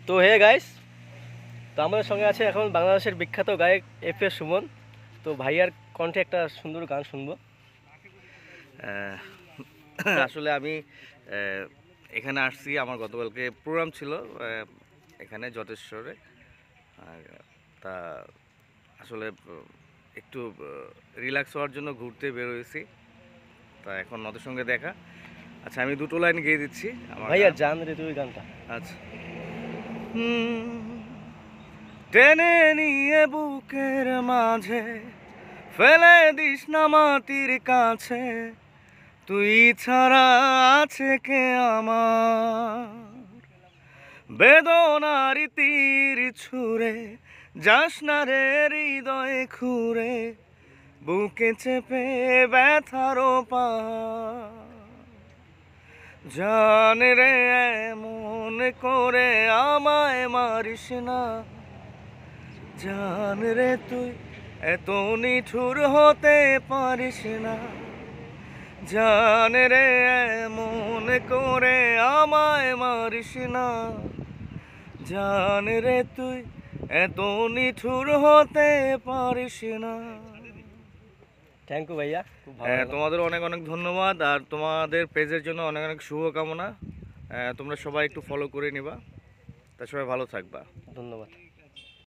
তো hey guys, তো আমাদের সঙ্গে আছে এখন বাংলাদেশের বিখ্যাত গায়ক এফ এ সুমন। তো ভাইয়ার কণ্ঠে একটা সুন্দর গান শুনবো। আসলে আমি এখানে আসছি, আমার গতকালকে প্রোগ্রাম ছিল এখানে জটেশ্বরে। আর তা আসলে একটু রিল্যাক্স হওয়ার জন্য ঘুরতে বের হয়েছি। তা এখন ওদের সঙ্গে দেখা। আচ্ছা, আমি দুটো লাইন গেয়ে দিচ্ছি আমার ভাইয়া গান। জান রে তুই গানটা। আচ্ছা। টেনে নিয়ে বুকের মাঝে ফেলে দিস না মাটির কাছে, তুই ছাড়া আছে কে আমার। বেদনার তীর ছুঁড়ে যাস না রে হৃদয়ে খুঁড়ে, বুকে চেপে ব্যথার পাহাড়। জান রে এমন করে আমায় মারিস না, জান রে তুই এত নিঠুর হতে পারিস না। জান রে এমন করে আমায় মারিস না, জান রে তুই এত নিঠুর হতে পারিস না। থ্যাংক ইউ ভাইয়া, খুব ভালো লাগলো। তোমাদের অনেক অনেক ধন্যবাদ, আর তোমাদের পেজের জন্য অনেক অনেক শুভকামনা। তোমরা সবাই একটু ফলো করে নিবা, তা সবাই ভালো থাকবা। ধন্যবাদ।